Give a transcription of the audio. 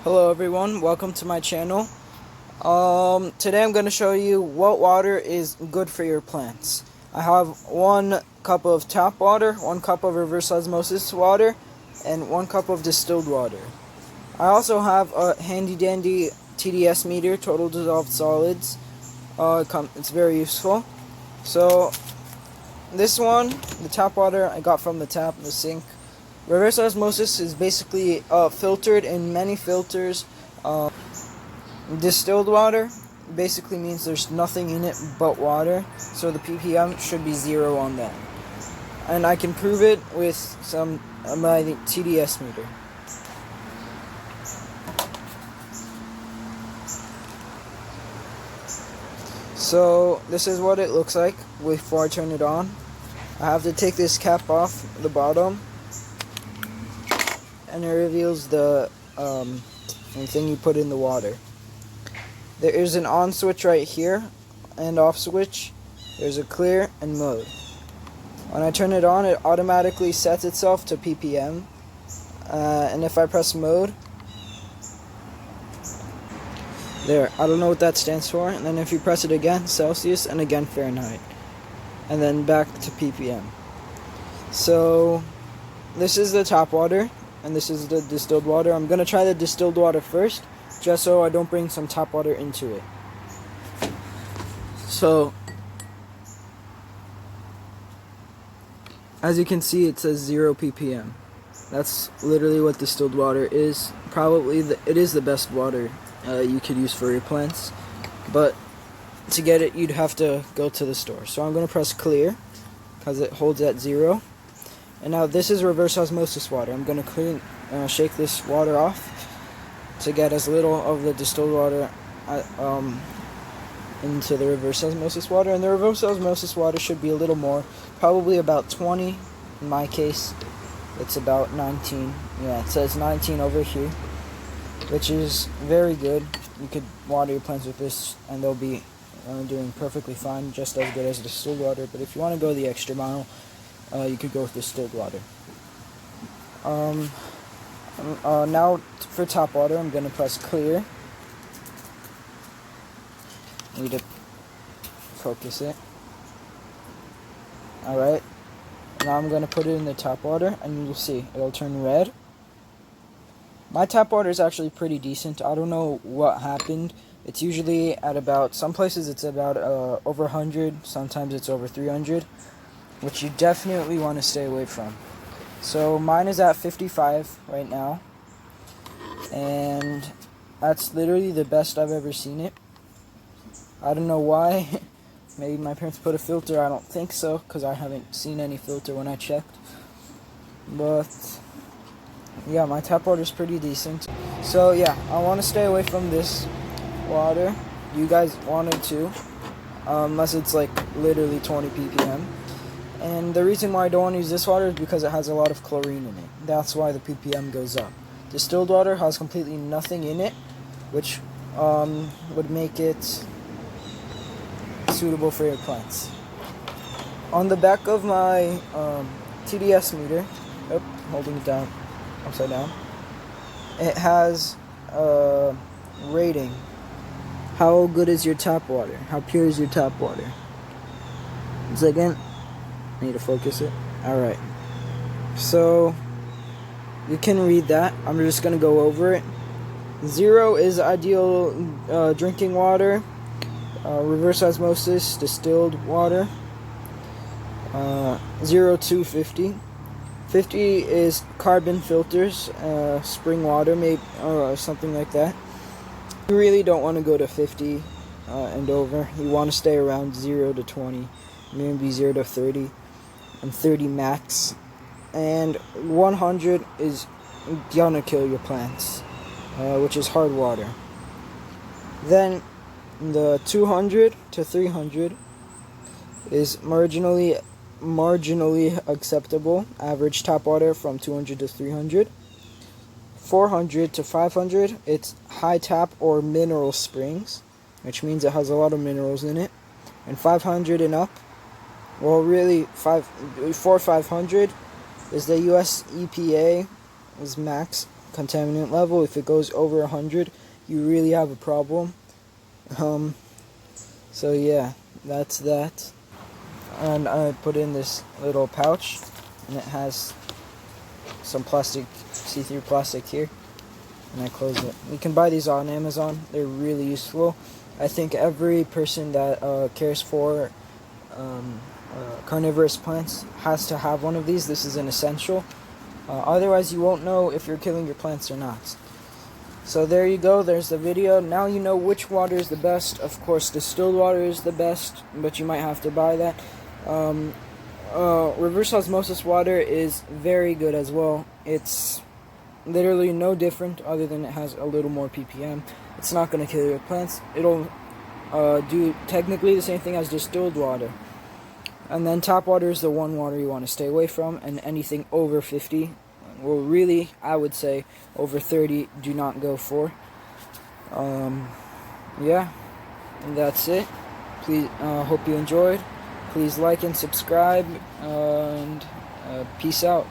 Hello everyone, welcome to my channel. Today I'm going to show you what water is good for your plants. I have 1 cup of tap water, 1 cup of reverse osmosis water, and 1 cup of distilled water. I also have a handy dandy TDS meter, total dissolved solids. It's very useful. So this one, the tap water I got from the tap, the sink. Reverse osmosis is basically filtered in many filters. Distilled water basically means there's nothing in it but water, so the ppm should be 0 on that. And I can prove it with my TDS meter. So this is what it looks like before I turn it on. I have to take this cap off the bottom, and it reveals the thing you put in the water. There is an on switch right here, and off switch. There's a clear and mode. When I turn it on, it automatically sets itself to ppm, and if I press mode, there, I don't know what that stands for, and then if you press it again, Celsius, and again Fahrenheit, and then back to ppm. So this is the tap water, and this is the distilled water. I'm going to try the distilled water first, just so I don't bring some tap water into it. So, as you can see, it says 0 ppm. That's literally what distilled water is. Probably it is the best water you could use for your plants, but to get it, you'd have to go to the store. So I'm going to press clear, because it holds at 0. And now this is reverse osmosis water. I'm going to shake this water off to get as little of the distilled water into the reverse osmosis water. And the reverse osmosis water should be a little more, probably about 20. In my case, it's about 19. Yeah, it says 19 over here, which is very good. You could water your plants with this, and they'll be doing perfectly fine, just as good as distilled water. But if you want to go the extra mile, you could go with distilled water. Now for tap water, I'm going to press clear. Need to focus it. Alright. Now I'm going to put it in the tap water, and you'll see, it'll turn red. My tap water is actually pretty decent. I don't know what happened. It's usually at about, some places it's about over 100, sometimes it's over 300, which you definitely want to stay away from. So mine is at 55 right now, and that's literally the best I've ever seen it. I don't know why. Maybe my parents put a filter. I don't think so, because I haven't seen any filter when I checked. But yeah, my tap water is pretty decent. So yeah, I want to stay away from this water. You guys wanted to, unless it's like literally 20 ppm. And the reason why I don't want to use this water is because it has a lot of chlorine in it. That's why the ppm goes up. Distilled water has completely nothing in it, which would make it suitable for your plants. On the back of my TDS meter, holding it down, upside down, it has a rating. How good is your tap water? How pure is your tap water? It's again. I need to focus it. Alright. So, you can read that. I'm just going to go over it. 0 is ideal drinking water. Reverse osmosis, distilled water. 0 to 50. 50 is carbon filters, spring water, maybe, or something like that. You really don't want to go to 50 and over. You want to stay around 0 to 20, maybe 0 to 30. And 30 max, and 100 is gonna kill your plants, which is hard water. Then the 200 to 300 is marginally acceptable. Average tap water from 200 to 300. 400 to 500, it's high tap or mineral springs, which means it has a lot of minerals in it. And 500 and up, well, really, 500 is the US EPA is max contaminant level. If it goes over 100, you really have a problem. So yeah, that's that. And I put in this little pouch, and it has some plastic, see-through plastic here, and I close it. You can buy these on Amazon. They're really useful. I think every person that cares for carnivorous plants has to have one of these. This is an essential. Otherwise, you won't know if you're killing your plants or not. So there you go, there's the video. Now you know which water is the best. Of course, distilled water is the best, but you might have to buy that. Reverse osmosis water is very good as well. It's literally no different other than it has a little more ppm. It's not going to kill your plants. It'll do technically the same thing as distilled water. And then tap water is the one water you want to stay away from, and anything over 50, well, really, I would say over 30, do not go for. Yeah, and that's it. Please, hope you enjoyed. Please like and subscribe, and peace out.